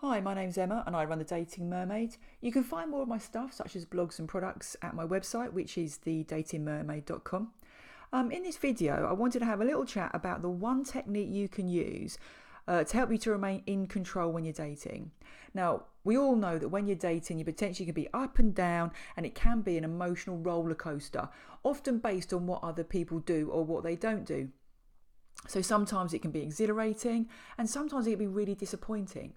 Hi, my name's Emma and I run the Dating Mermaid. You can find more of my stuff, such as blogs and products, at my website, which is thedatingmermaid.com. In this video, I wanted to have a little chat about the one technique you can use to help you to remain in control when you're dating. Now, we all know that when you're dating, you potentially can be up and down, and it can be an emotional roller coaster, often based on what other people do or what they don't do. So sometimes it can be exhilarating, and sometimes it can be really disappointing.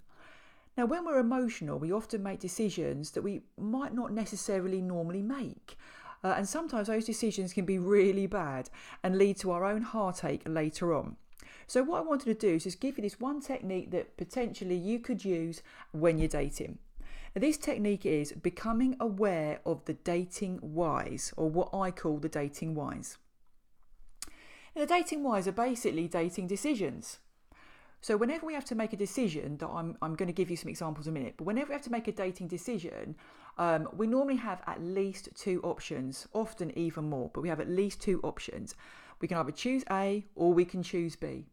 Now, when we're emotional, we often make decisions that we might not necessarily normally make. And sometimes those decisions can be really bad and lead to our own heartache later on. So what I wanted to do is just give you this one technique that potentially you could use when you're dating. Now, this technique is becoming aware of the dating whys, or what I call the dating whys. Now, the dating whys are basically dating decisions. So whenever we have to make a decision, that I'm going to give you some examples in a minute, but whenever we have to make a dating decision, we normally have at least two options, often even more, but we have at least two options. We can either choose A or we can choose B.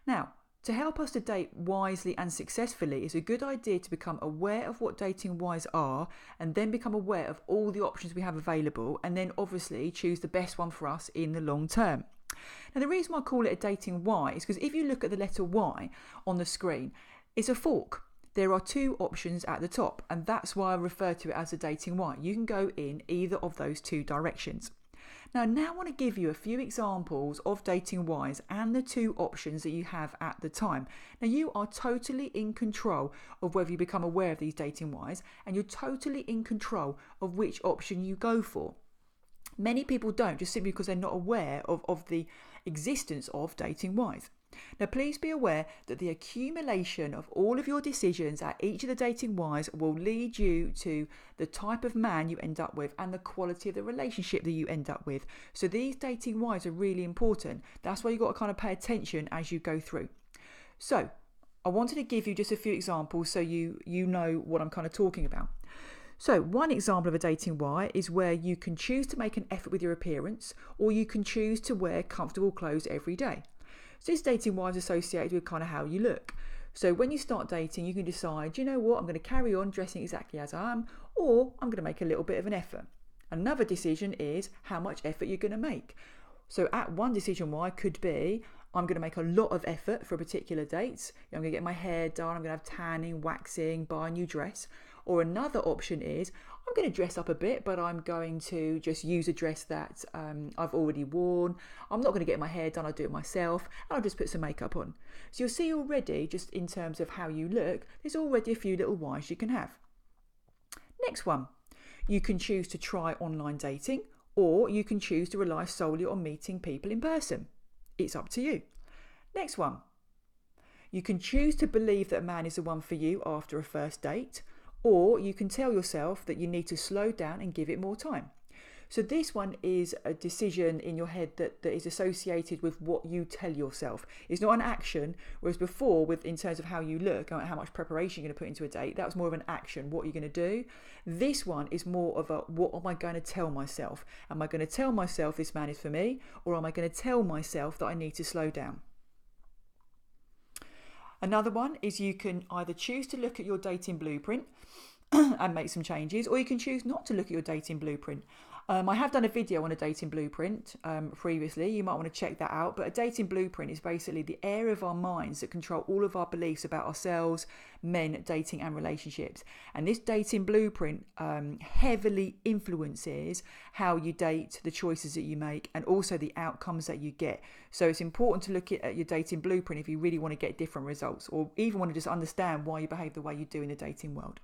Now, to help us to date wisely and successfully, it's a good idea to become aware of what dating whys are, and then become aware of all the options we have available, and then obviously choose the best one for us in the long term. Now, the reason why I call it a dating Y is because if you look at the letter Y on the screen, it's a fork. There are two options at the top, and that's why I refer to it as a dating Y. You can go in either of those two directions. Now I want to give you a few examples of dating Ys and the two options that you have at the time. Now, you are totally in control of whether you become aware of these dating Ys, and you're totally in control of which option you go for. Many people don't, just simply because they're not aware of the existence of dating Ys. Now, please be aware that the accumulation of all of your decisions at each of the dating Ys will lead you to the type of man you end up with and the quality of the relationship that you end up with. So these dating Ys are really important. That's why you've got to kind of pay attention as you go through. So I wanted to give you just a few examples so you know what I'm kind of talking about. So one example of a dating Y is where you can choose to make an effort with your appearance, or you can choose to wear comfortable clothes every day. So this dating Y is associated with kind of how you look. So when you start dating, you can decide, you know what, I'm going to carry on dressing exactly as I am, or I'm going to make a little bit of an effort. Another decision is how much effort you're going to make. So at one decision Y could be, I'm going to make a lot of effort for a particular date. I'm going to get my hair done, I'm going to have tanning, waxing, buy a new dress. Or another option is, I'm going to dress up a bit, but I'm going to just use a dress that I've already worn. I'm not going to get my hair done, I'll do it myself, and I'll just put some makeup on. So you'll see already, just in terms of how you look, there's already a few little Ys you can have. Next one, you can choose to try online dating, or you can choose to rely solely on meeting people in person. It's up to you. Next one, you can choose to believe that a man is the one for you after a first date, or you can tell yourself that you need to slow down and give it more time. So this one is a decision in your head that is associated with what you tell yourself. It's not an action, whereas before, in terms of how you look and how much preparation you're going to put into a date, that was more of an action, what you're going to do. This one is more of a, what am I going to tell myself? Am I going to tell myself this man is for me, or am I going to tell myself that I need to slow down? Another one is you can either choose to look at your dating blueprint and make some changes, or you can choose not to look at your dating blueprint. I have done a video on a dating blueprint previously. You might want to check that out. But a dating blueprint is basically the area of our minds that control all of our beliefs about ourselves, men, dating and relationships. And this dating blueprint heavily influences how you date, the choices that you make, and also the outcomes that you get. So it's important to look at your dating blueprint if you really want to get different results, or even want to just understand why you behave the way you do in the dating world.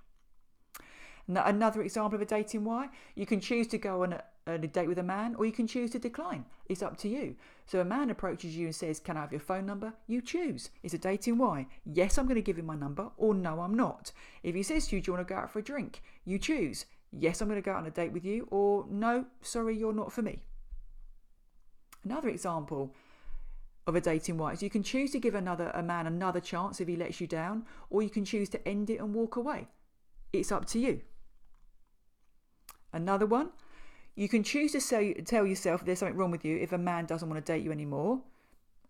Another example of a dating Y, you can choose to go on a date with a man, or you can choose to decline. It's up to you. So a man approaches you and says, can I have your phone number? You choose. It's a dating Y. Yes, I'm going to give him my number, or no, I'm not. If he says to you, do you want to go out for a drink? You choose. Yes, I'm going to go out on a date with you, or no, sorry, you're not for me. Another example of a dating Y is you can choose to give a man another chance if he lets you down, or you can choose to end it and walk away. It's up to you. Another one, you can choose to tell yourself there's something wrong with you if a man doesn't want to date you anymore.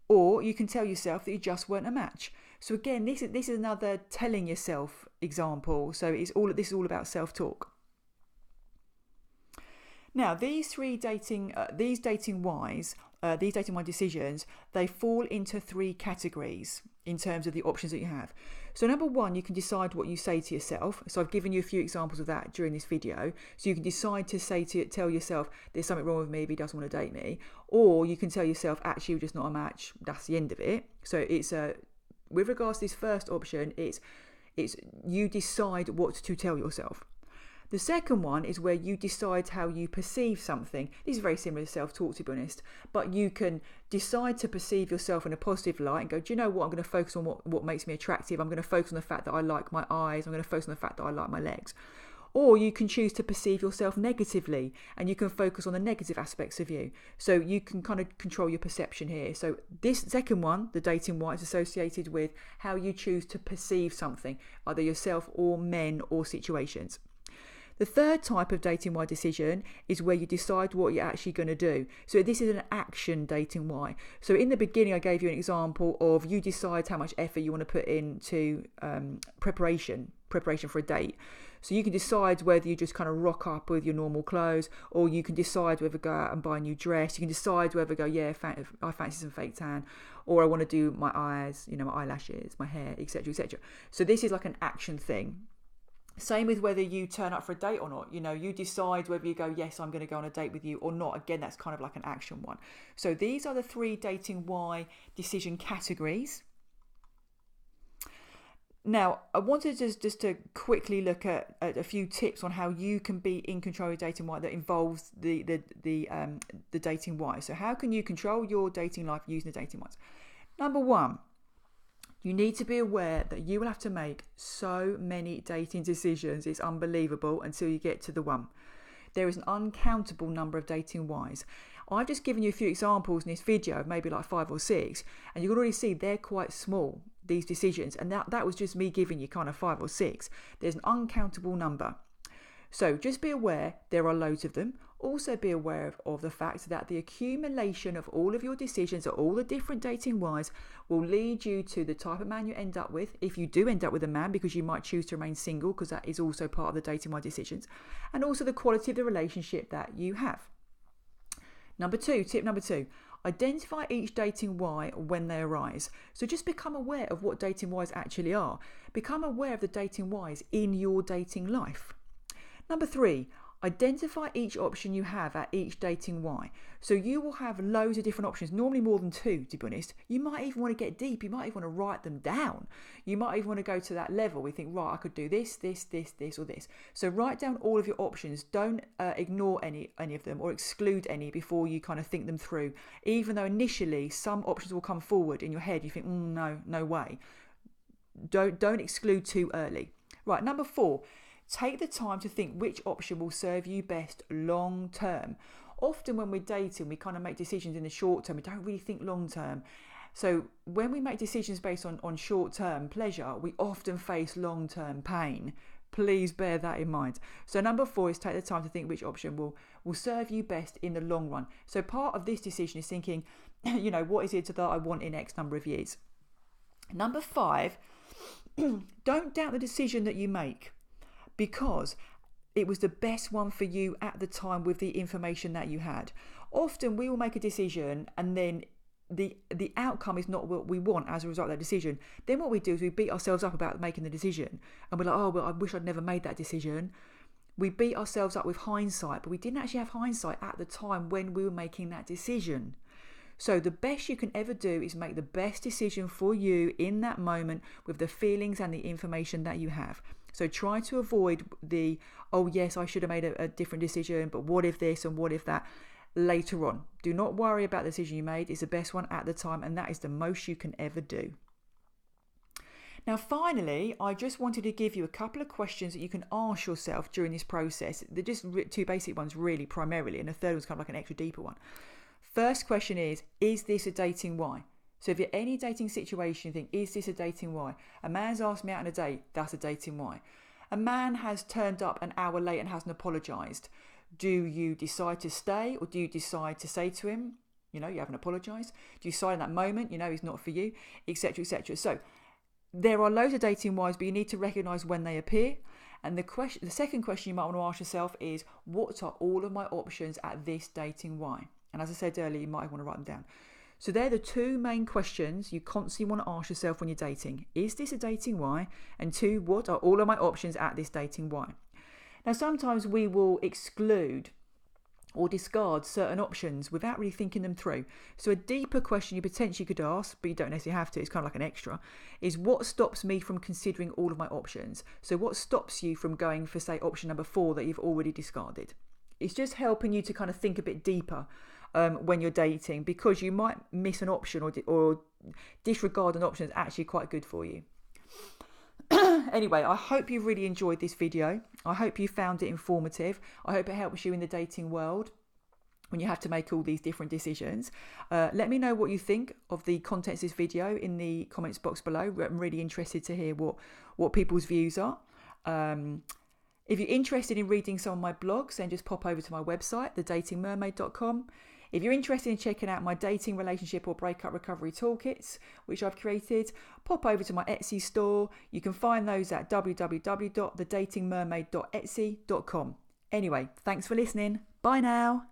Or you can tell yourself that you just weren't a match. So again, this is another telling yourself example. So this is all about self-talk. Now, these dating why decisions, they fall into three categories in terms of the options that you have. So number one, you can decide what you say to yourself. So I've given you a few examples of that during this video. So you can decide to tell yourself there's something wrong with me if he doesn't want to date me, or you can tell yourself actually you're just not a match. That's the end of it. So it's with regards to this first option, it's you decide what to tell yourself. The second one is where you decide how you perceive something. This is very similar to self-talk, to be honest, but you can decide to perceive yourself in a positive light and go, do you know what? I'm going to focus on what makes me attractive. I'm going to focus on the fact that I like my eyes. I'm going to focus on the fact that I like my legs. Or you can choose to perceive yourself negatively and you can focus on the negative aspects of you. So you can kind of control your perception here. So this second one, the dating why, is associated with how you choose to perceive something, either yourself or men or situations. The third type of dating why decision is where you decide what you're actually going to do. So this is an action dating why. So in the beginning, I gave you an example of you decide how much effort you want to put into preparation for a date. So you can decide whether you just kind of rock up with your normal clothes, or you can decide whether to go out and buy a new dress. You can decide whether to go, I fancy some fake tan, or I want to do my eyes, my eyelashes, my hair, etc., etc. So this is like an action thing. Same with whether you turn up for a date or not. You decide whether you go, yes, I'm going to go on a date with you or not. Again, that's kind of like an action one. So these are the three dating why decision categories. Now, I wanted just to quickly look at a few tips on how you can be in control of dating why that involves the dating why. So how can you control your dating life using the dating whys? Number one, you need to be aware that you will have to make so many dating decisions. It's unbelievable until you get to the one. There is an uncountable number of dating whys. I've just given you a few examples in this video, maybe like 5 or 6, and you can already see they're quite small, these decisions. And that was just me giving you kind of 5 or 6. There's an uncountable number. So just be aware there are loads of them. Also be aware of the fact that the accumulation of all of your decisions at all the different dating whys will lead you to the type of man you end up with, if you do end up with a man, because you might choose to remain single, because that is also part of the dating why decisions, and also the quality of the relationship that you have. Tip number two, identify each dating why when they arise. So just become aware of what dating whys actually are. Become aware of the dating whys in your dating life. Number 3, identify each option you have at each dating why. So you will have loads of different options, normally more than 2, to be honest. You might even want to get deep. You might even want to write them down. You might even want to go to that level. We think, right, I could do this, or this. So write down all of your options. Don't ignore any of them or exclude any before you kind of think them through. Even though initially some options will come forward in your head, you think, no way. Don't exclude too early. Right, number 4. Take the time to think which option will serve you best long term. Often when we're dating, we kind of make decisions in the short term. We don't really think long term. So when we make decisions based on short term pleasure, we often face long term pain. Please bear that in mind. So number 4 is take the time to think which option will serve you best in the long run. So part of this decision is thinking, what is it that I want in X number of years? Number 5, don't doubt the decision that you make, because it was the best one for you at the time with the information that you had. Often we will make a decision and then the outcome is not what we want as a result of that decision. Then what we do is we beat ourselves up about making the decision. And we're like, oh, well, I wish I'd never made that decision. We beat ourselves up with hindsight, but we didn't actually have hindsight at the time when we were making that decision. So the best you can ever do is make the best decision for you in that moment with the feelings and the information that you have. So try to avoid the, oh yes, I should have made a different decision, but what if this and what if that later on. Do not worry about the decision you made. It's the best one at the time, and that is the most you can ever do. Now finally, I just wanted to give you a couple of questions that you can ask yourself during this process. They're just 2 basic ones really primarily, and the third one's kind of like an extra deeper one. First question is this a dating why? So if you're in any dating situation, you think, is this a dating why? A man's asked me out on a date, that's a dating why. A man has turned up an hour late and hasn't apologised. Do you decide to stay, or do you decide to say to him, You haven't apologised. Do you decide in that moment, he's not for you, etc., etc. So there are loads of dating whys, but you need to recognise when they appear. And the second question you might want to ask yourself is, what are all of my options at this dating why? And as I said earlier, you might want to write them down. So they're the two main questions you constantly want to ask yourself when you're dating. Is this a dating why? And two, what are all of my options at this dating why? Now, sometimes we will exclude or discard certain options without really thinking them through. So a deeper question you potentially could ask, but you don't necessarily have to, it's kind of like an extra, is what stops me from considering all of my options? So what stops you from going for, say, option number 4 that you've already discarded? It's just helping you to kind of think a bit deeper when you're dating, because you might miss an option or disregard an option that's actually quite good for you. Anyway, I hope you've really enjoyed this video. I hope you found it informative. I hope it helps you in the dating world when you have to make all these different decisions. Let me know what you think of the contents of this video in the comments box below. I'm really interested to hear what people's views are. If you're interested in reading some of my blogs, then just pop over to my website, thedatingmermaid.com. If you're interested in checking out my dating, relationship or breakup recovery toolkits, which I've created, pop over to my Etsy store. You can find those at www.thedatingmermaid.etsy.com. Anyway, thanks for listening. Bye now.